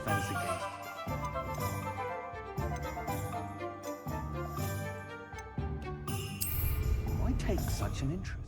defense against. Why take such an interest?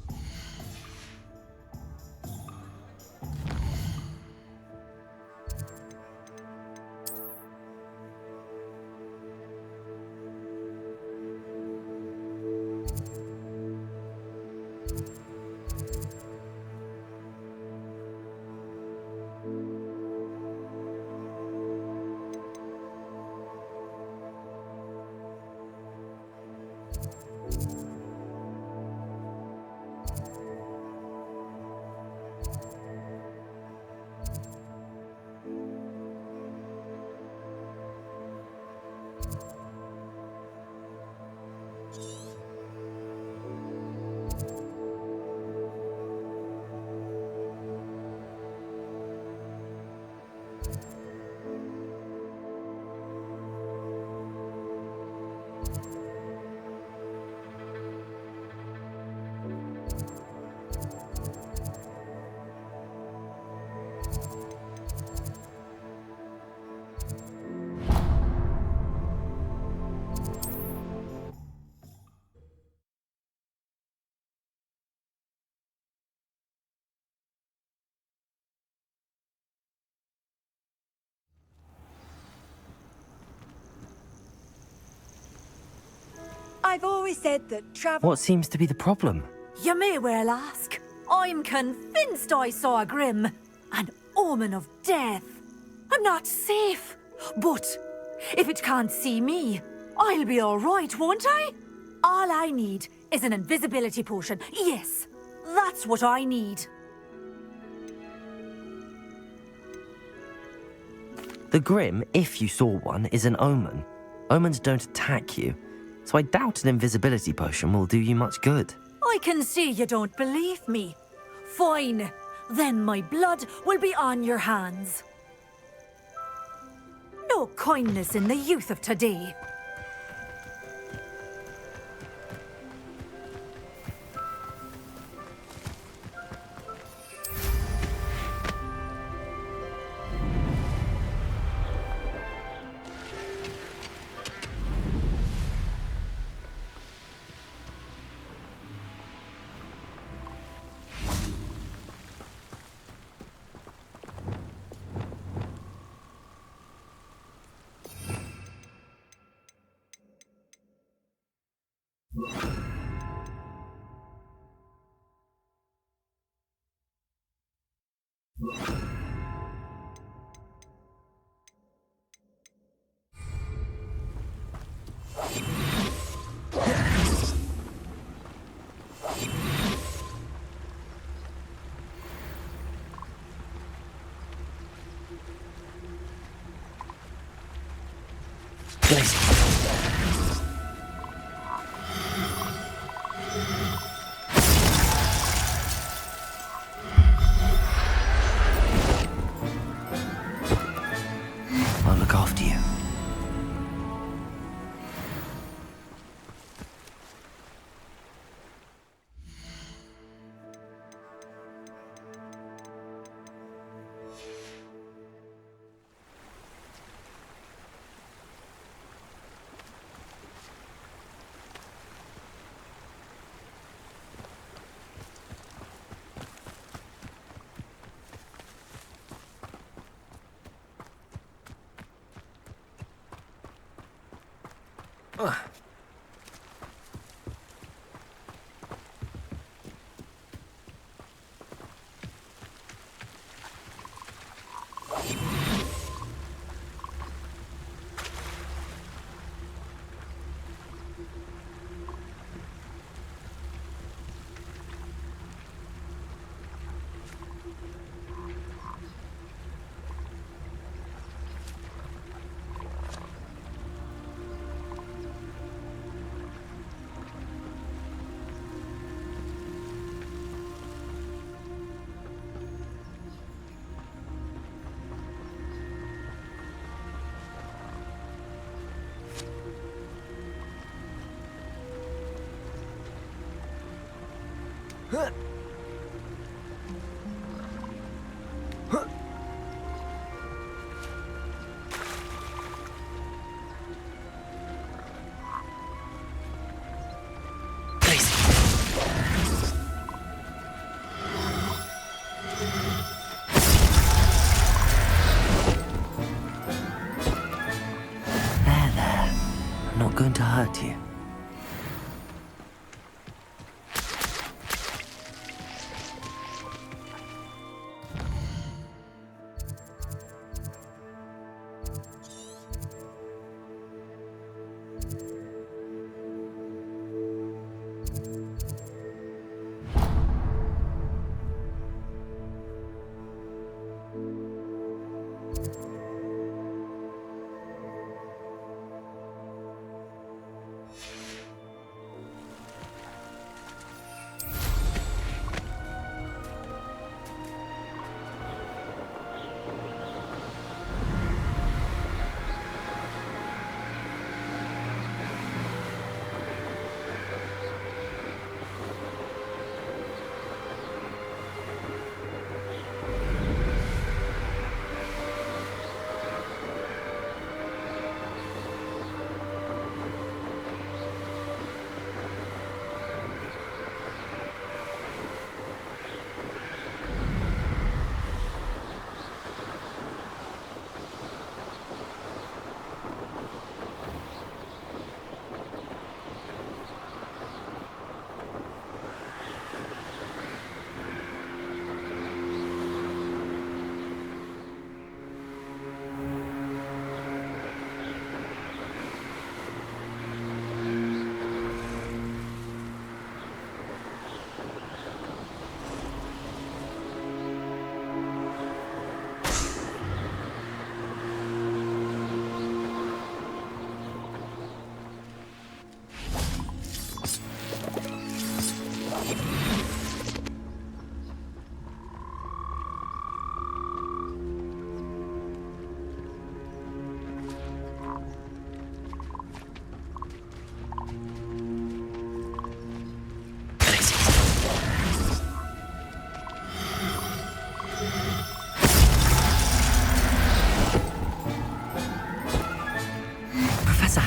I've always said that travel... What seems to be the problem? You may well ask. I'm convinced I saw a Grim, an omen of death. I'm not safe, but if it can't see me, I'll be all right, won't I? All I need is an invisibility potion. Yes, that's what I need. The Grim, if you saw one, is an omen. Omens don't attack you, so I doubt an invisibility potion will do you much good. I can see you don't believe me. Fine, then my blood will be on your hands. No kindness in the youth of today. I'll look after you. going to hurt you.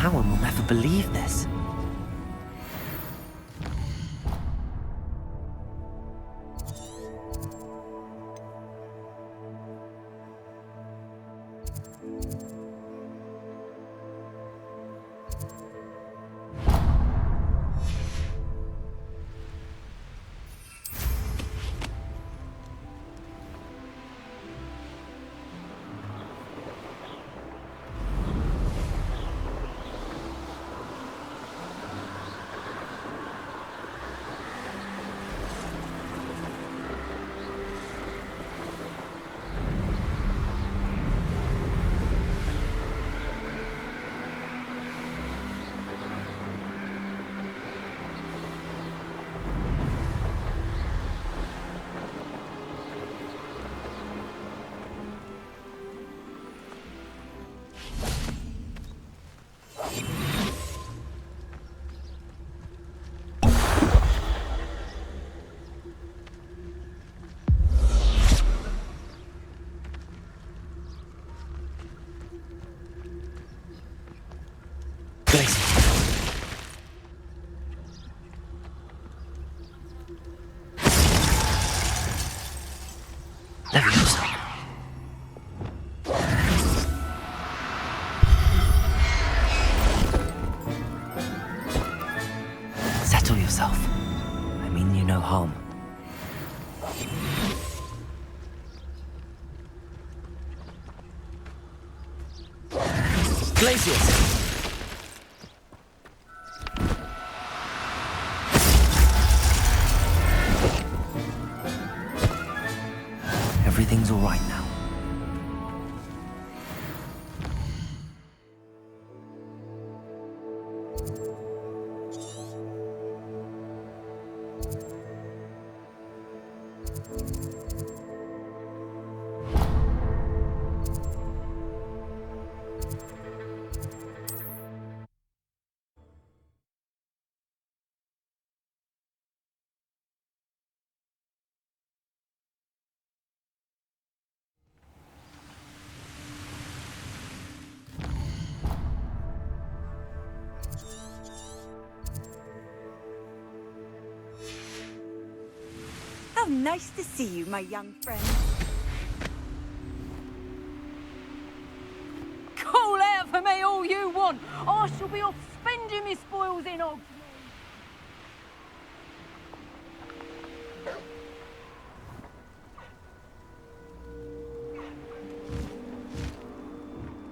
Howard will never believe this. Leviosa. Settle yourself. I mean you no harm. Glacius! Everything's all right now. How nice to see you, my young friend. Call out for me, all you you want. I shall be off spending me spoils in Oxford.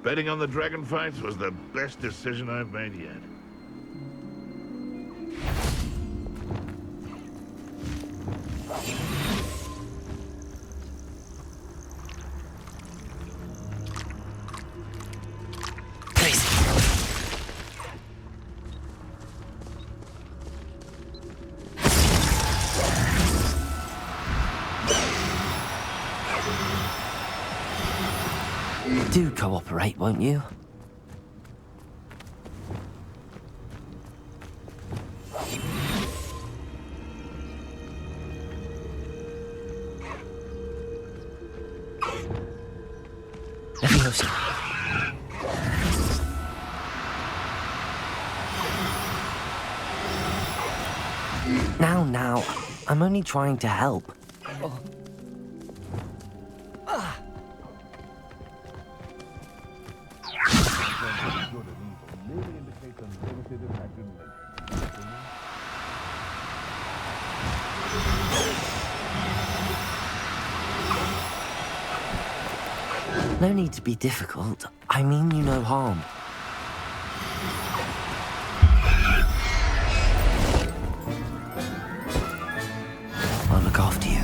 Betting on the dragon fights was the best decision I've made yet. Do cooperate, won't you? Leviosa. Now, I'm only trying to help. No need to be difficult. I mean you no harm. I'll look after you.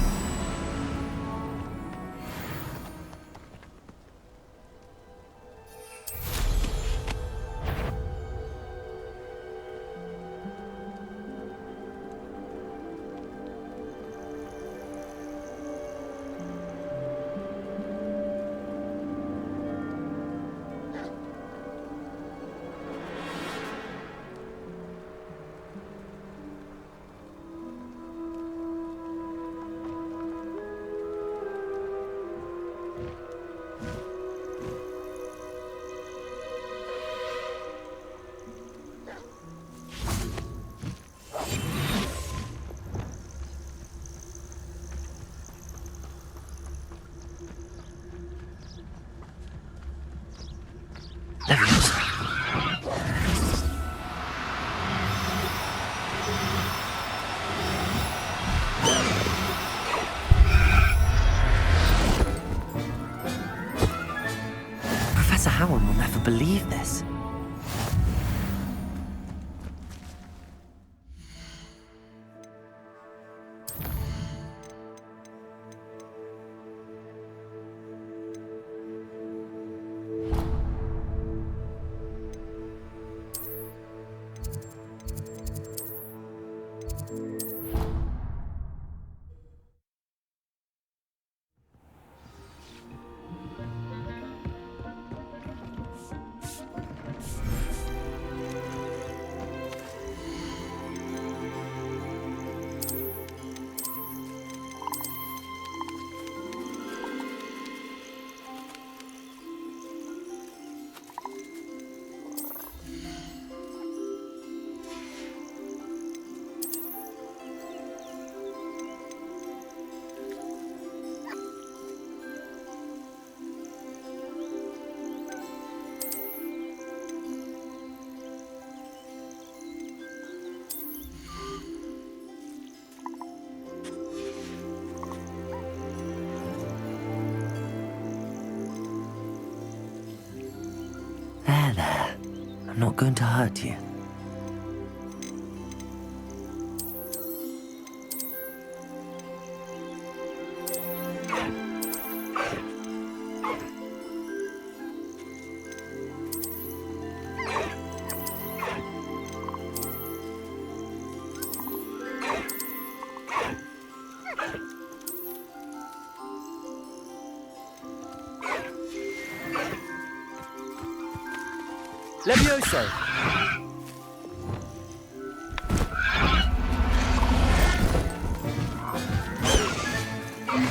Leviosa. Professor Howard will never believe this. There. I'm not going to hurt you. Leviosa!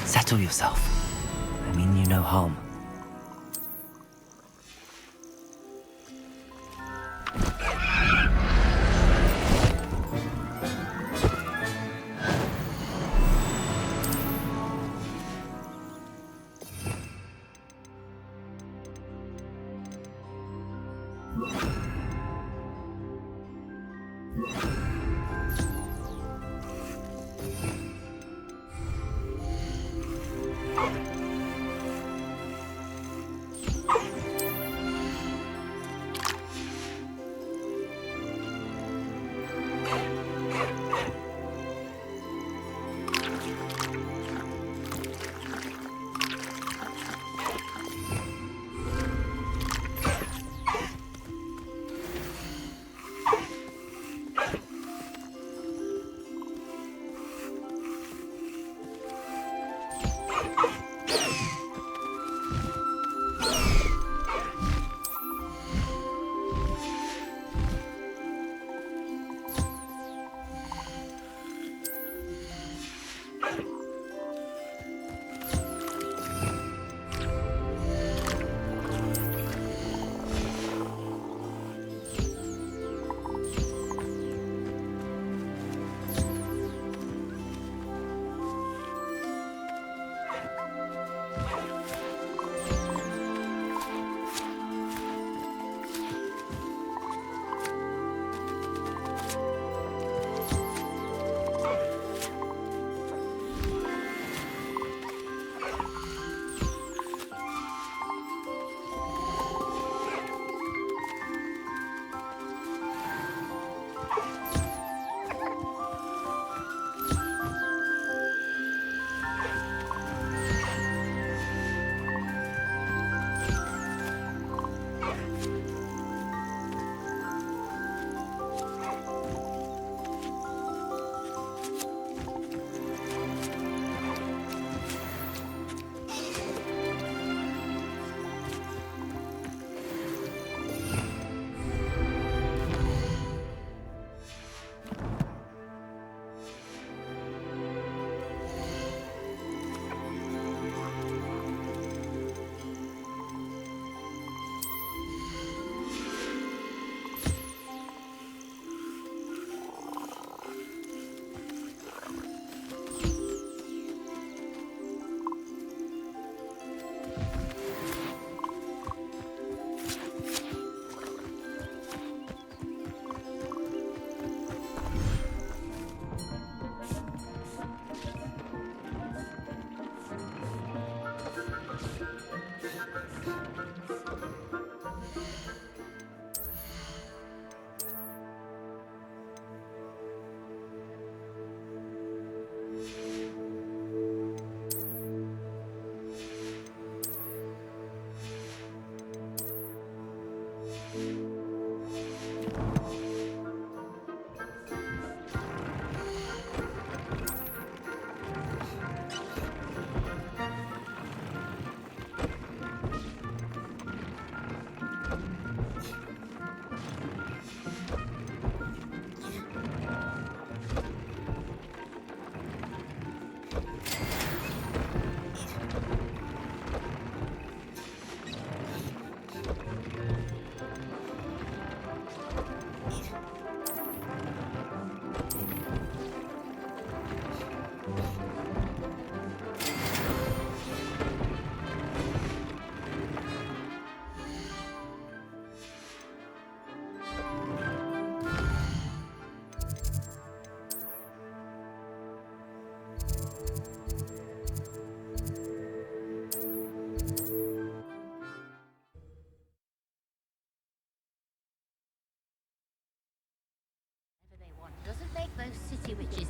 Settle yourself. I mean you no harm.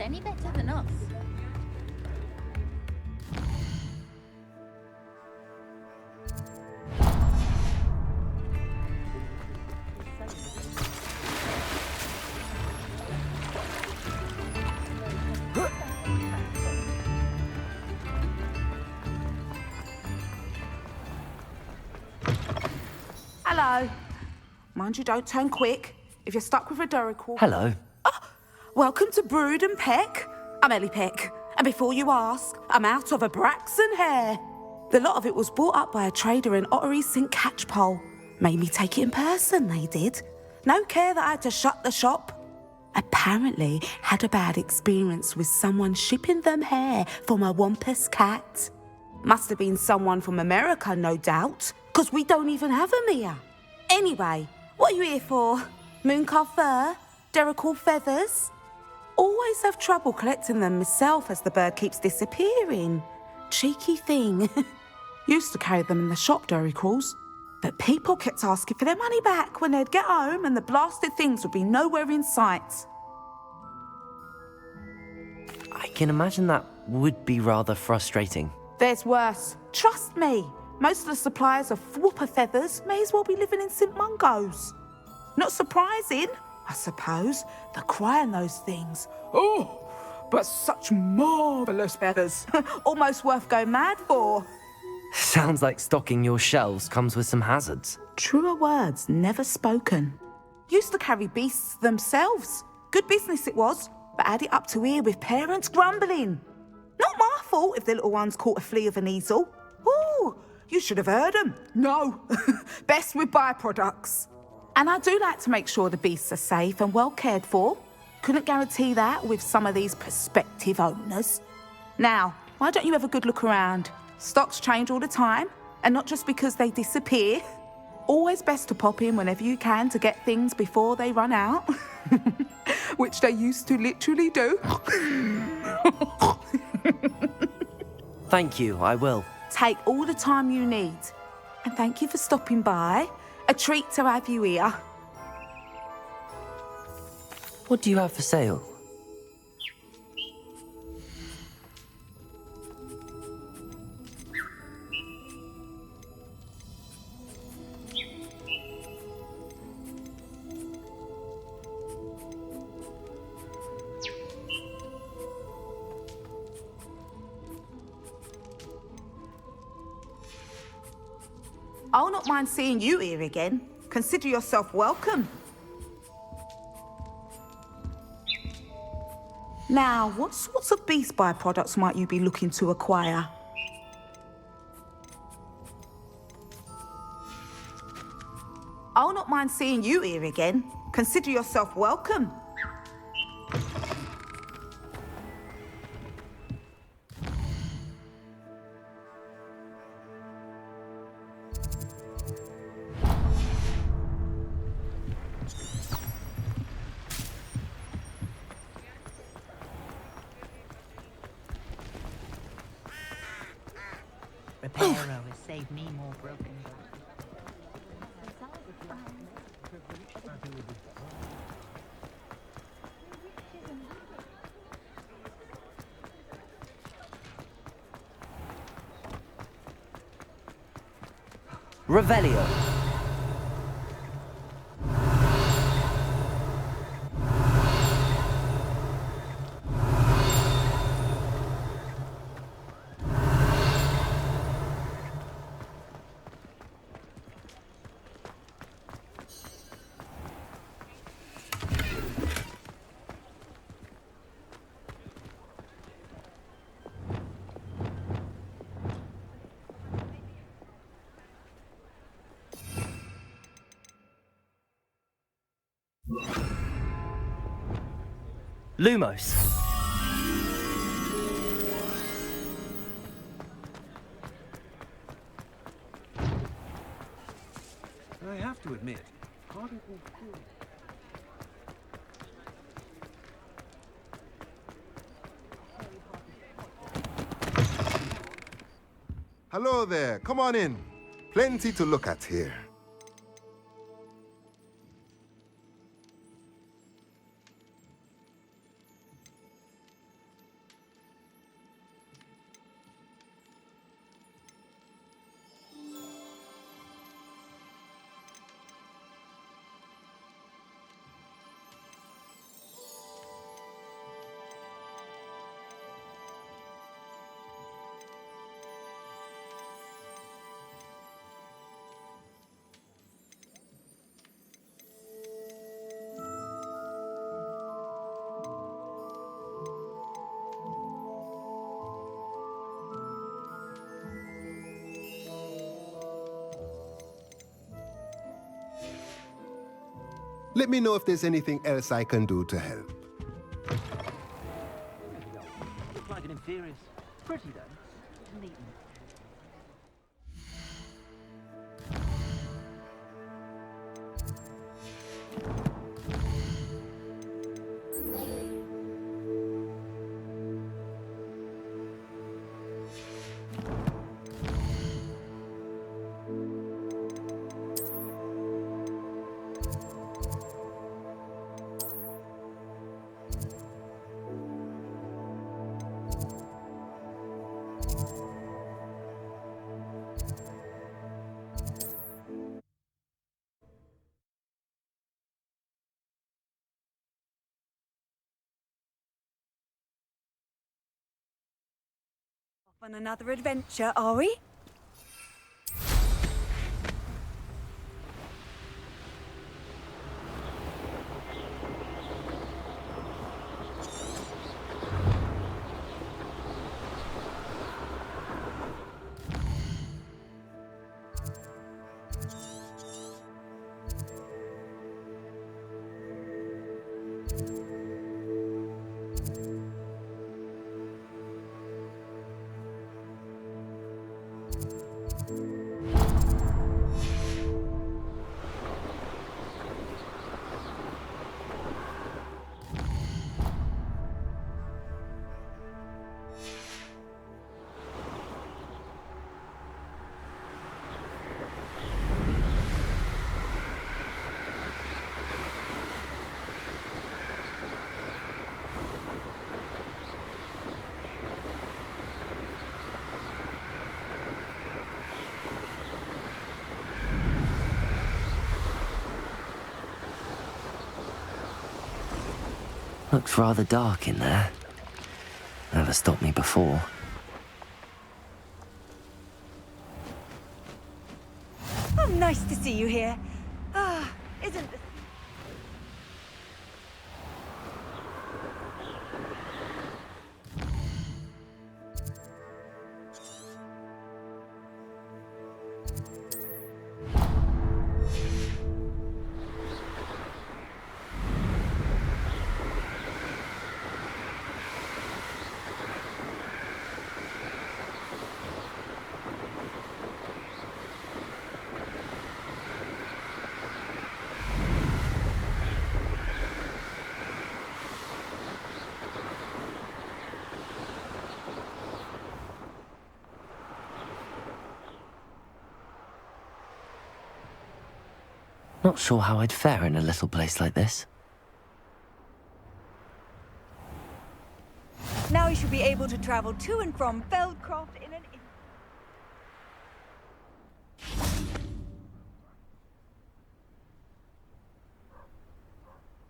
any better than us. Hello. Mind you, don't turn quick. If you're stuck with a Duracell... Hello. Welcome to Brood and Peck. I'm Ellie Peck. And before you ask, I'm out of a Braxton hair. The lot of it was bought up by a trader in Ottery St. Catchpole. Made me take it in person, they did. No care that I had to shut the shop. Apparently had a bad experience with someone shipping them hair from a Wampus cat. Must have been someone from America, no doubt, because we don't even have them here. Anyway, what are you here for? Mooncalf fur? Duracell feathers? Always have trouble collecting them myself as the bird keeps disappearing. Cheeky thing. Used to carry them in the shop, Duracells. But people kept asking for their money back when they'd get home and the blasted things would be nowhere in sight. I can imagine that would be rather frustrating. There's worse. Trust me. Most of the suppliers of whooper feathers may as well be living in St. Mungo's. Not surprising, I suppose, the cry on those things. Oh, but such marvellous feathers. Almost worth going mad for. Sounds like stocking your shelves comes with some hazards. Truer words never spoken. Used to carry beasts themselves. Good business it was, but had it up to here with parents grumbling. Not my fault if the little ones caught a flea of an easel. Ooh, you should have heard them. No, best with byproducts. And I do like to make sure the beasts are safe and well cared for. Couldn't guarantee that with some of these prospective owners. Now, why don't you have a good look around? Stocks change all the time, and not just because they disappear. Always best to pop in whenever you can to get things before they run out. Which they used to literally do. Thank you, I will. Take all the time you need. And thank you for stopping by. A treat to have you here. What do you have for sale? I'll not mind seeing you here again. Consider yourself welcome. Now, what sorts of beast byproducts might you be looking to acquire? I'll not mind seeing you here again. Consider yourself welcome. Reparo has saved me more broken glass. Revelio. Lumos. I have to admit, part of it was Hello there, come on in. Plenty to look at here. Let me know if there's anything else I can do to help. Looks like an inferior. Pretty though. Neat. On another adventure, are we? Looks rather dark in there. Never stopped me before. Oh, nice to see you here. Ah, isn't this... Not sure how I'd fare in a little place like this. Now you should be able to travel to and from Feldcroft in an...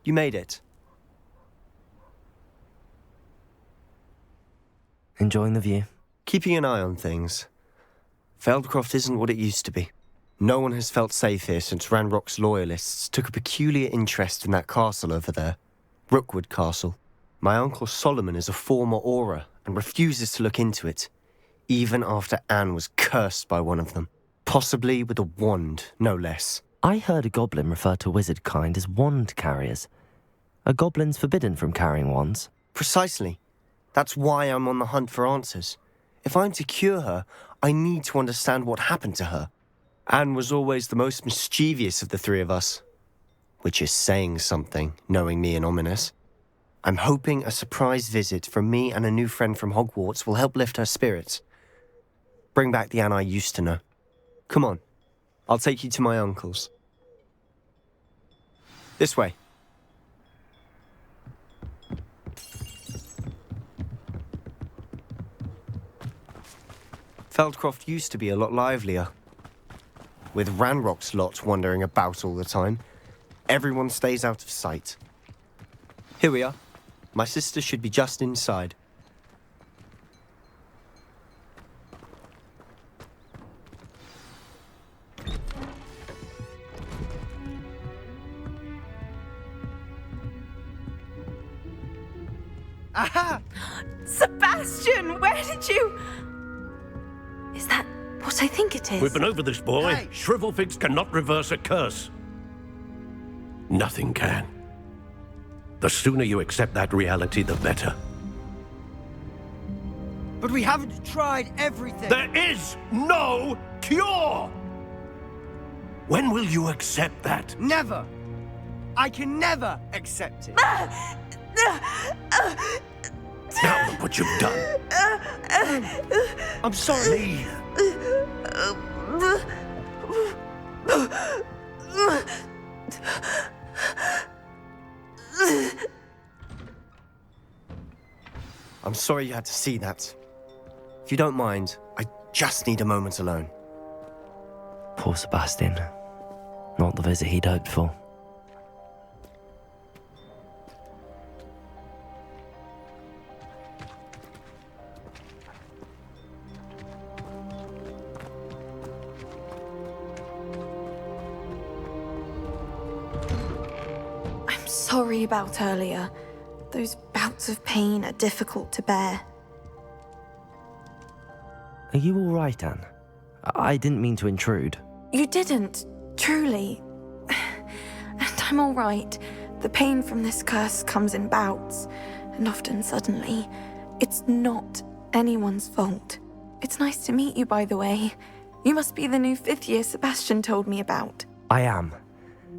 You made it. Enjoying the view? Keeping an eye on things. Feldcroft isn't what it used to be. No one has felt safe here since Ranrock's loyalists took a peculiar interest in that castle over there. Rookwood Castle. My uncle Solomon is a former Auror and refuses to look into it, even after Anne was cursed by one of them. Possibly with a wand, no less. I heard a goblin refer to wizard kind as wand carriers. Are goblins forbidden from carrying wands? Precisely. That's why I'm on the hunt for answers. If I'm to cure her, I need to understand what happened to her. Anne was always the most mischievous of the three of us. Which is saying something, knowing me and Ominous. I'm hoping a surprise visit from me and a new friend from Hogwarts will help lift her spirits. Bring back the Anne I used to know. Come on, I'll take you to my uncle's. This way. Feldcroft used to be a lot livelier. With Ranrock's lot wandering about all the time, everyone stays out of sight. Here we are. My sister should be just inside. Aha! Sebastian, where did you... Is that what I think it is? We've been over this, boy. Shrivelfigs cannot reverse a curse. Nothing can. The sooner you accept that reality, the better. But we haven't tried everything. There is no cure! When will you accept that? Never. I can never accept it. Now look what you've done. I'm sorry. Leave. I'm sorry you had to see that. If you don't mind, I just need a moment alone. Poor Sebastian. Not the visit he'd hoped for. I'm sorry about earlier. Those bouts of pain are difficult to bear. Are you all right, Anne? I didn't mean to intrude. You didn't, truly. And I'm all right. The pain from this curse comes in bouts, and often suddenly. It's not anyone's fault. It's nice to meet you, by the way. You must be the new 5th year Sebastian told me about. I am.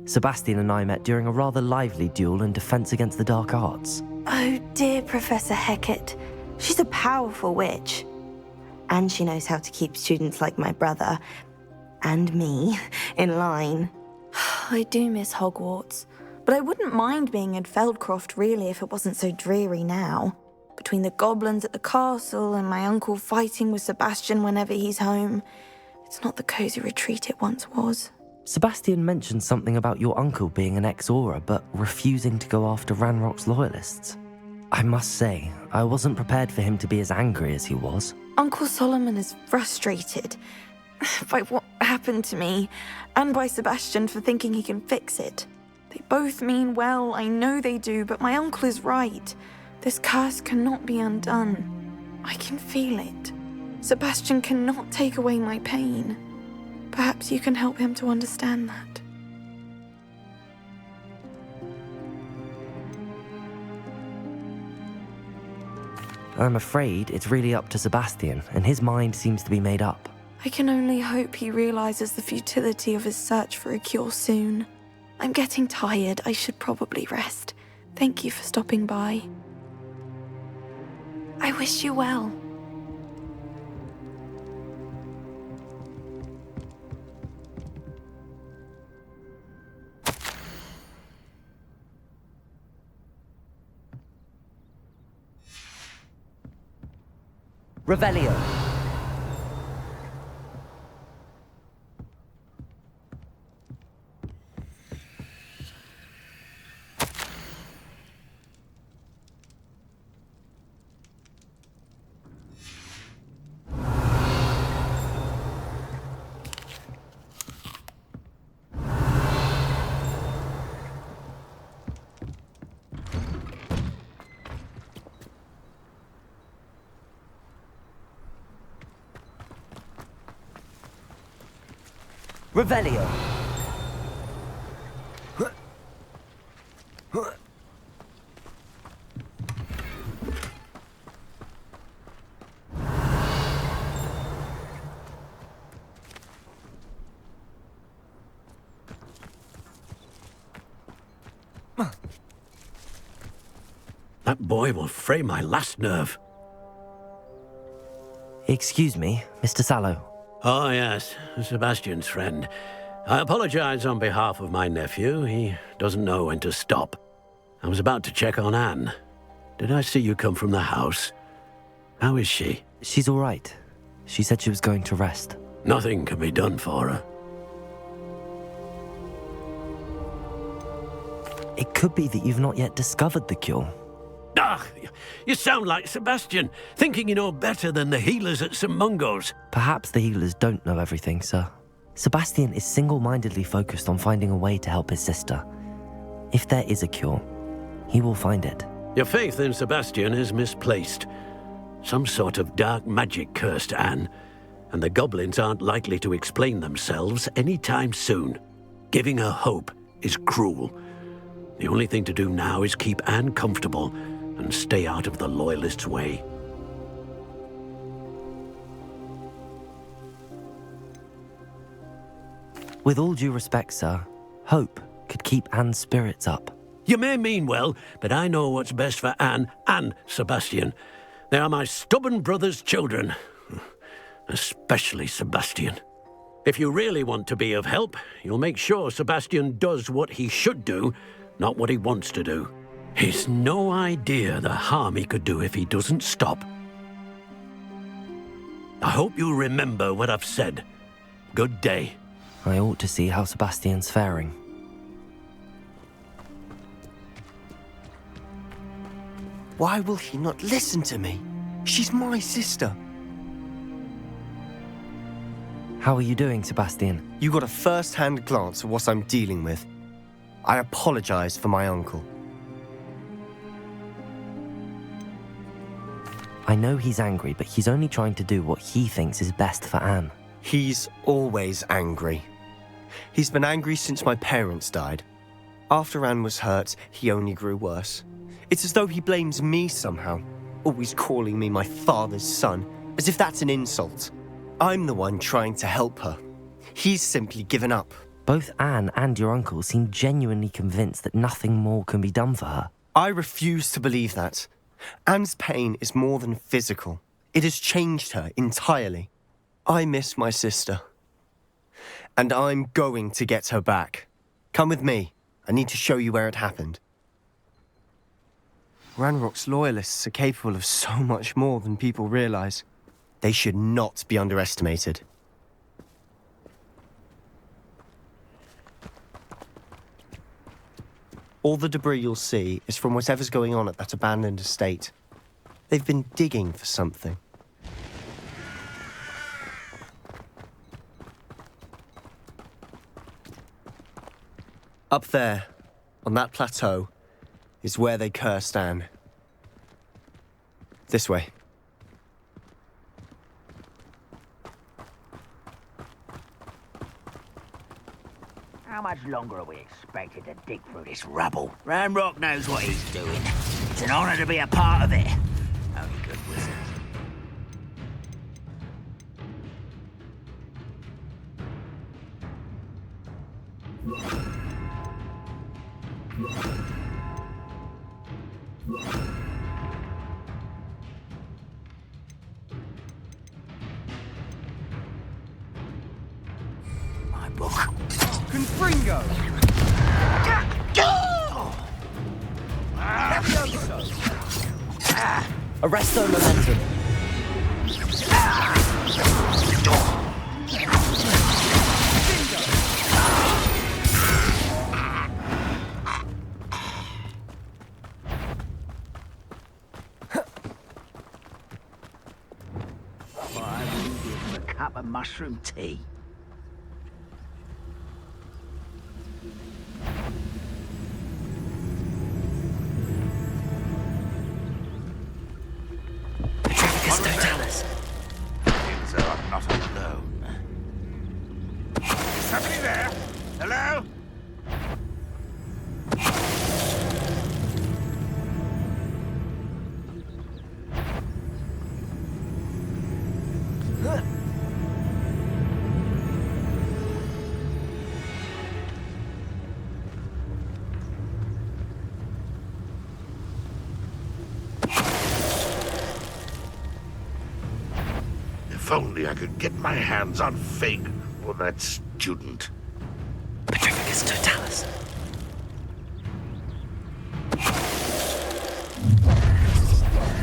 Sebastian and I met during a rather lively duel in Defense Against the Dark Arts. Oh, dear Professor Hecat. She's a powerful witch. And she knows how to keep students like my brother, and me, in line. I do miss Hogwarts, but I wouldn't mind being in Feldcroft, really, if it wasn't so dreary now. Between the goblins at the castle and my uncle fighting with Sebastian whenever he's home, it's not the cozy retreat it once was. Sebastian mentioned something about your uncle being an ex-Auror, but refusing to go after Ranrock's loyalists. I must say, I wasn't prepared for him to be as angry as he was. Uncle Solomon is frustrated by what happened to me, and by Sebastian for thinking he can fix it. They both mean well, I know they do, but my uncle is right. This curse cannot be undone. I can feel it. Sebastian cannot take away my pain. Perhaps you can help him to understand that. I'm afraid it's really up to Sebastian, and his mind seems to be made up. I can only hope he realizes the futility of his search for a cure soon. I'm getting tired. I should probably rest. Thank you for stopping by. I wish you well. Revelio. Revelio. That boy will fray my last nerve. Excuse me, Mr. Sallow. Oh, yes, Sebastian's friend. I apologize on behalf of my nephew. He doesn't know when to stop. I was about to check on Anne. Did I see you come from the house? How is she? She's all right. She said she was going to rest. Nothing can be done for her. It could be that you've not yet discovered the cure. Ah, you sound like Sebastian, thinking you know better than the healers at St. Mungo's. Perhaps the healers don't know everything, sir. Sebastian is single-mindedly focused on finding a way to help his sister. If there is a cure, he will find it. Your faith in Sebastian is misplaced. Some sort of dark magic cursed Anne, and the goblins aren't likely to explain themselves anytime soon. Giving her hope is cruel. The only thing to do now is keep Anne comfortable and stay out of the Loyalists' way. With all due respect, sir, hope could keep Anne's spirits up. You may mean well, but I know what's best for Anne and Sebastian. They are my stubborn brother's children. Especially Sebastian. If you really want to be of help, you'll make sure Sebastian does what he should do, not what he wants to do. He's no idea the harm he could do if he doesn't stop. I hope you remember what I've said. Good day. I ought to see how Sebastian's faring. Why will he not listen to me? She's my sister. How are you doing, Sebastian? You got a first-hand glance at what I'm dealing with. I apologize for my uncle. I know he's angry, but he's only trying to do what he thinks is best for Anne. He's always angry. He's been angry since my parents died. After Anne was hurt, he only grew worse. It's as though he blames me somehow, always calling me my father's son, as if that's an insult. I'm the one trying to help her. He's simply given up. Both Anne and your uncle seem genuinely convinced that nothing more can be done for her. I refuse to believe that. Anne's pain is more than physical. It has changed her entirely. I miss my sister. And I'm going to get her back. Come with me. I need to show you where it happened. Ranrock's Loyalists are capable of so much more than people realize. They should not be underestimated. All the debris you'll see is from whatever's going on at that abandoned estate. They've been digging for something. Up there, on that plateau, is where they cursed Anne. This way. How much longer are we expected to dig through this rubble? Ranrock knows what he's doing. It's an honor to be a part of it. Only good wizards. My book. Confringo! Arresto momentum. I will give him a cup of mushroom tea. Things are not alone. Is somebody there? Hello? If only I could get my hands on Fig or that student. Petrificus totalis.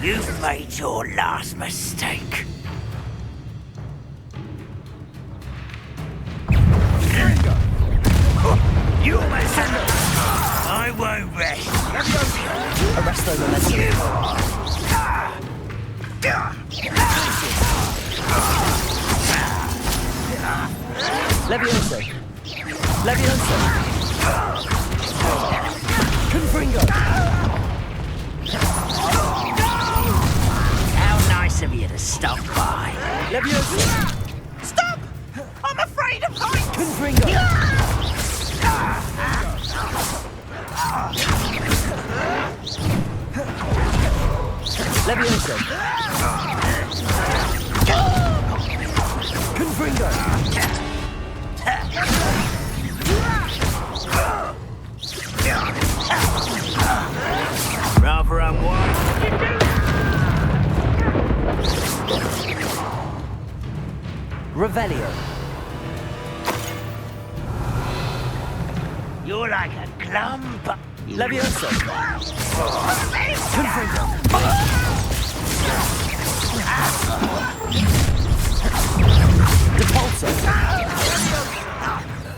You've made your last mistake. You almost I won't rest. Arresto Levioso. Levioso. Confringo. How nice of you to stop by. Levioso. Stop! I'm afraid of heights! Confringo. Levioso! Confringo! Rather unwise. Revelio. You're like a clump. Levioso! Confringo. Depulso!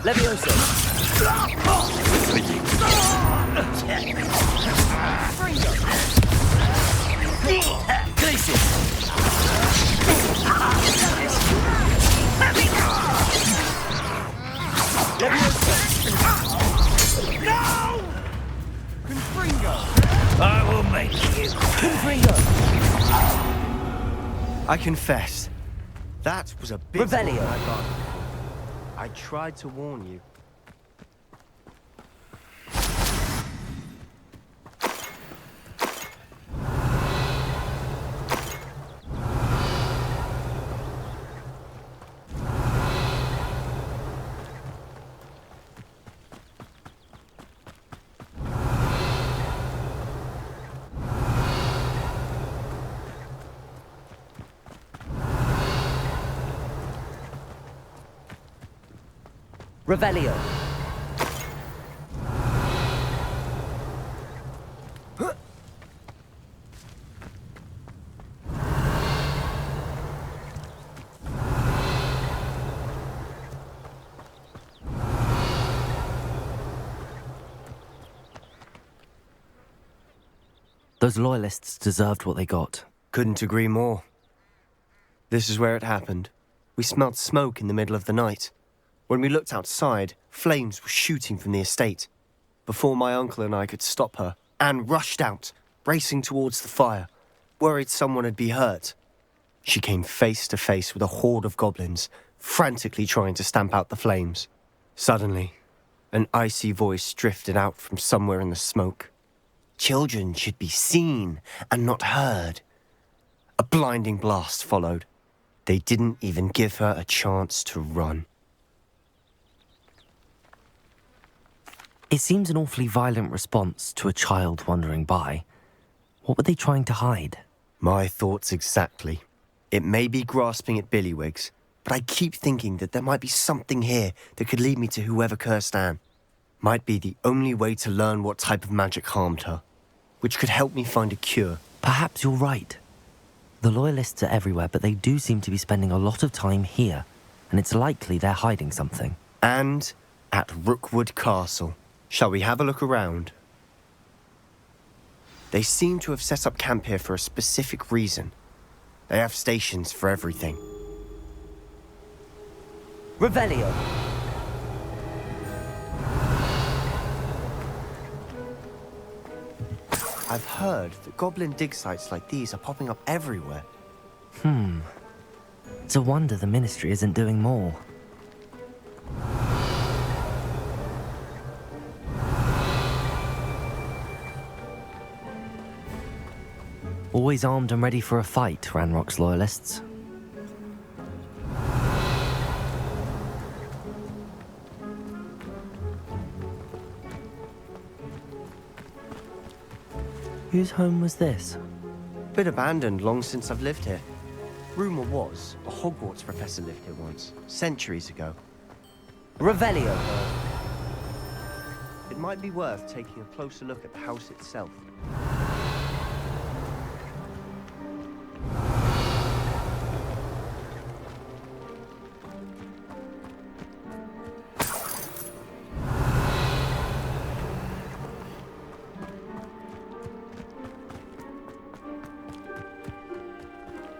Levioso! Glacius! Levioso! No! Confringo! I will make you. Confringo! I confess, that was a bit Revelio. more than I got. I tried to warn you. Revelio. Those loyalists deserved what they got. Couldn't agree more. This is where it happened. We smelled smoke in the middle of the night. When we looked outside, flames were shooting from the estate. Before my uncle and I could stop her, Anne rushed out, racing towards the fire, worried someone had been hurt. She came face to face with a horde of goblins, frantically trying to stamp out the flames. Suddenly, an icy voice drifted out from somewhere in the smoke. Children should be seen and not heard. A blinding blast followed. They didn't even give her a chance to run. It seems an awfully violent response to a child wandering by. What were they trying to hide? My thoughts exactly. It may be grasping at Billywigs, but I keep thinking that there might be something here that could lead me to whoever cursed Anne. Might be the only way to learn what type of magic harmed her, which could help me find a cure. Perhaps you're right. The loyalists are everywhere, but they do seem to be spending a lot of time here, and it's likely they're hiding something. And at Rookwood Castle. Shall we have a look around? They seem to have set up camp here for a specific reason. They have stations for everything. Revelio. I've heard that goblin dig sites like these are popping up everywhere. It's a wonder the Ministry isn't doing more. Always armed and ready for a fight, Ranrock's loyalists. Whose home was this? Been abandoned long since I've lived here. Rumour was, a Hogwarts professor lived here once, centuries ago. Revelio. It might be worth taking a closer look at the house itself.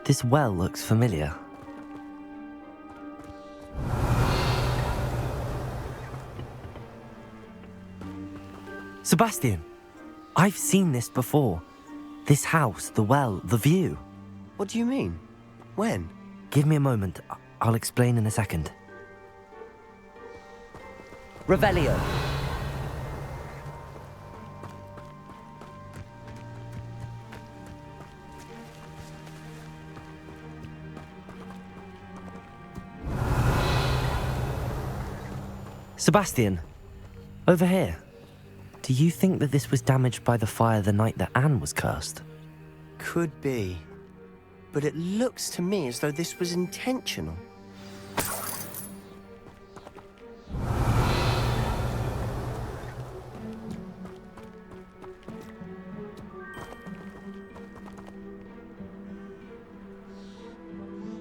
This well looks familiar. Sebastian, I've seen this before. This house, the well, the view. What do you mean? When? Give me a moment. I'll explain in a second. Revelio. Sebastian, over here. Do you think that this was damaged by the fire the night that Anne was cursed? Could be. But it looks to me as though this was intentional.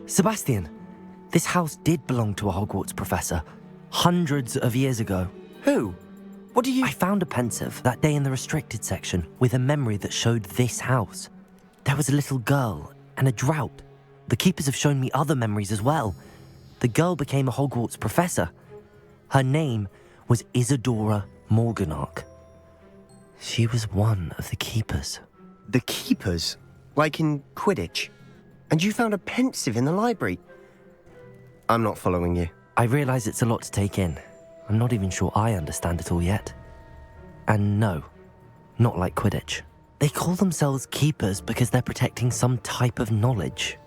Sebastian, this house did belong to a Hogwarts professor, hundreds of years ago. Who? What do you... I found a pensive that day in the restricted section with a memory that showed this house. There was a little girl and a drought. The keepers have shown me other memories as well. The girl became a Hogwarts professor. Her name was Isadora Morganach. She was one of the keepers. The keepers? Like in Quidditch? And you found a pensive in the library? I'm not following you. I realize it's a lot to take in. I'm not even sure I understand it all yet. And no, not like Quidditch. They call themselves keepers because they're protecting some type of knowledge.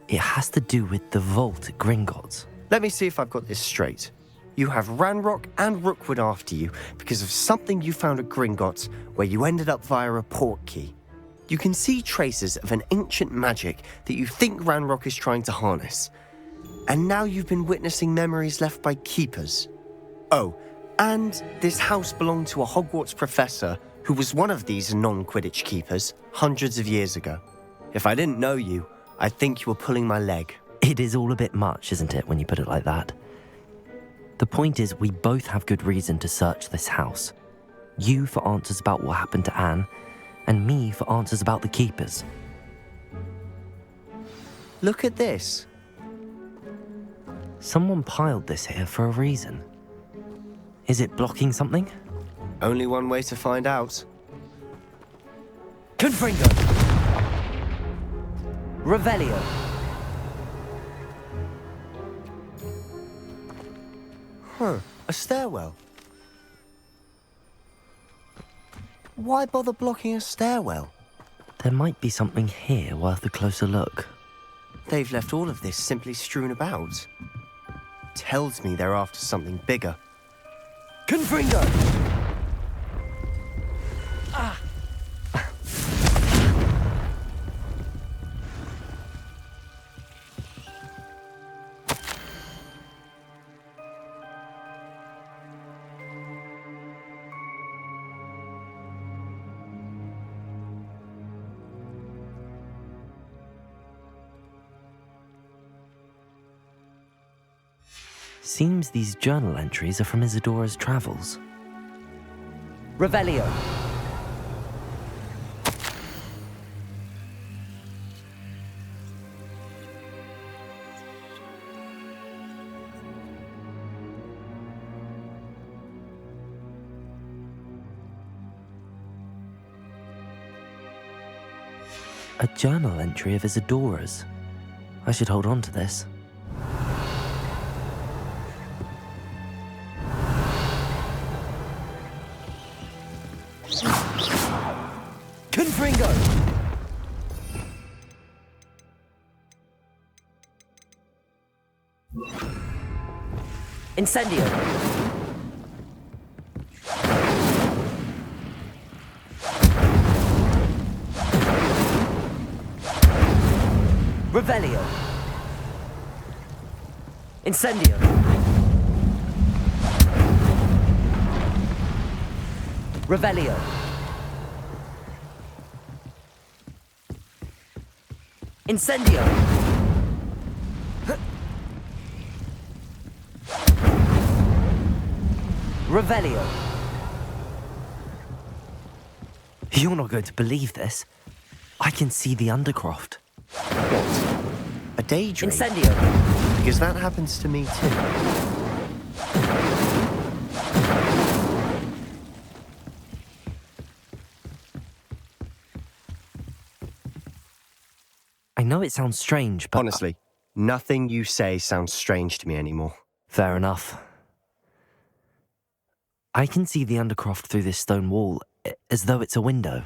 It has to do with the vault at Gringotts. Let me see if I've got this straight. You have Ranrock and Rookwood after you because of something you found at Gringotts where you ended up via a portkey. You can see traces of an ancient magic that you think Ranrock is trying to harness. And now you've been witnessing memories left by keepers. Oh, and this house belonged to a Hogwarts professor who was one of these non-Quidditch keepers hundreds of years ago. If I didn't know you, I'd think you were pulling my leg. It is all a bit much, isn't it, when you put it like that? The point is, we both have good reason to search this house. You for answers about what happened to Anne, and me for answers about the keepers. Look at this. Someone piled this here for a reason. Is it blocking something? Only one way to find out. Confringo! Revelio! Huh, a stairwell. Why bother blocking a stairwell? There might be something here worth a closer look. They've left all of this simply strewn about. Tells me they're after something bigger. Confringo! Seems these journal entries are from Isadora's travels. Revelio. A journal entry of Isadora's. I should hold on to this. Confringo! Incendio! Revelio! Incendio! Revelio! Incendio! Revelio! You're not going to believe this. I can see the Undercroft. What? A daydream? Incendio! Because that happens to me too. I know it sounds strange, but... Honestly, nothing you say sounds strange to me anymore. Fair enough. I can see the Undercroft through this stone wall, as though it's a window.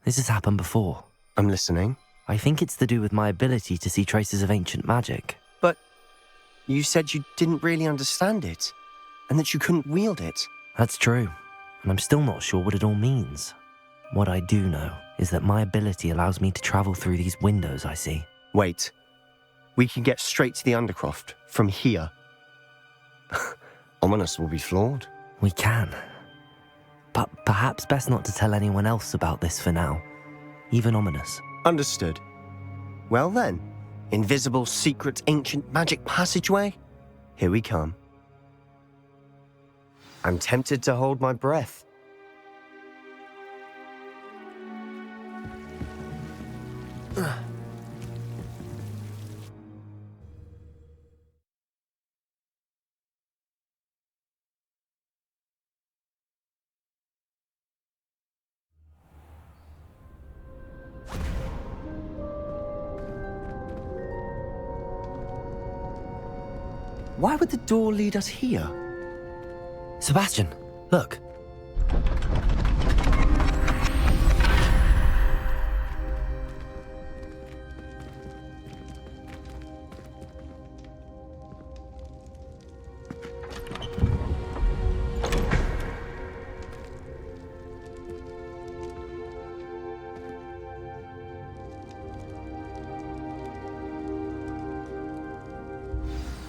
This has happened before. I'm listening. I think it's to do with my ability to see traces of ancient magic. But You said you didn't really understand it, and that you couldn't wield it. That's true, and I'm still not sure what it all means. What I do know is that my ability allows me to travel through these windows I see. Wait. We can get straight to the Undercroft from here. Ominous will be floored. We can. But perhaps best not to tell anyone else about this for now. Even Ominous. Understood. Well then, invisible, secret, ancient magic passageway? Here we come. I'm tempted to hold my breath. Why would the door lead us here? Sebastian, look.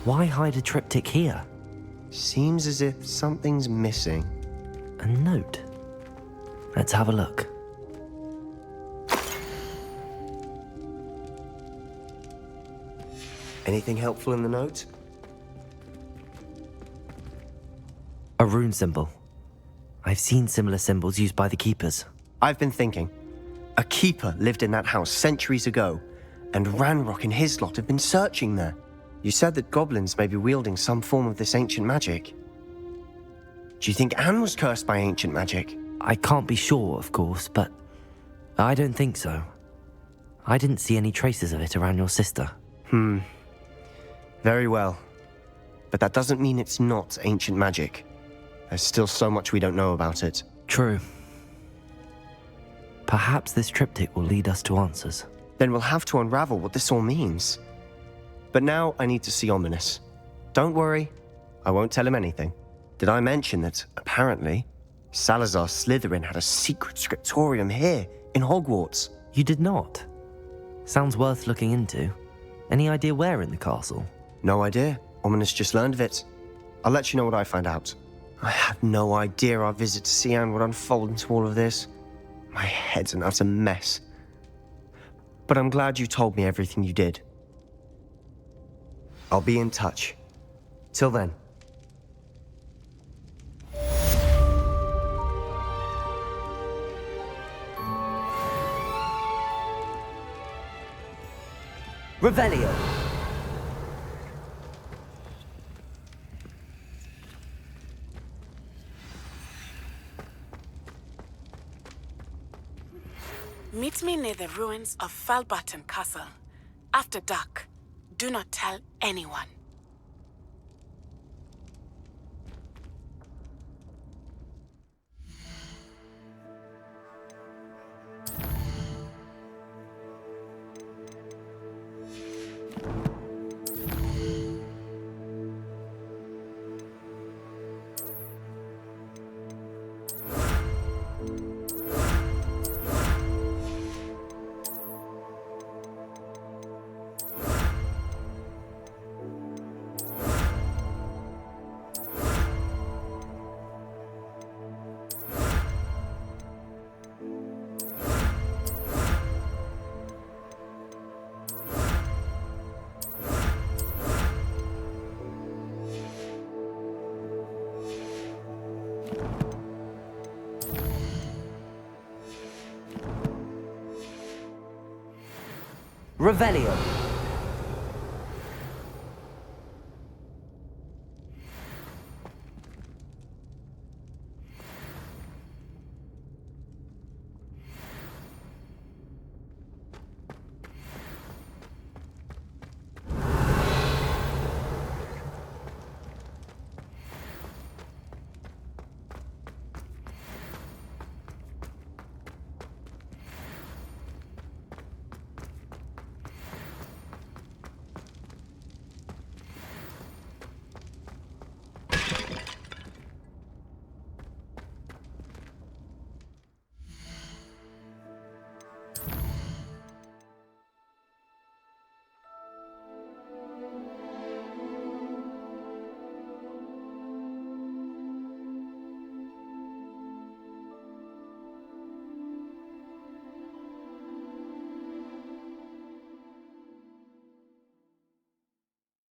Why hide a triptych here? Seems as if something's missing. A note. Let's have a look. Anything helpful in the note? A rune symbol. I've seen similar symbols used by the keepers. I've been thinking. A keeper lived in that house centuries ago, and Ranrock and his lot have been searching there. You said that goblins may be wielding some form of this ancient magic. Do you think Anne was cursed by ancient magic? I can't be sure, of course, but I don't think so. I didn't see any traces of it around your sister. Very well. But that doesn't mean it's not ancient magic. There's still so much we don't know about it. True. Perhaps this triptych will lead us to answers. Then we'll have to unravel what this all means. But now I need to see Ominous. Don't worry, I won't tell him anything. Did I mention that, apparently, Salazar Slytherin had a secret scriptorium here in Hogwarts? You did not? Sounds worth looking into. Any idea where in the castle? No idea. Ominous just learned of it. I'll let you know what I find out. I had no idea our visit to Cian would unfold into all of this. My head's an utter mess. But I'm glad you told me everything you did. I'll be in touch. Till then. Revelio. Meet me near the ruins of Falbarton Castle. After dark. Do not tell anyone. Revelio.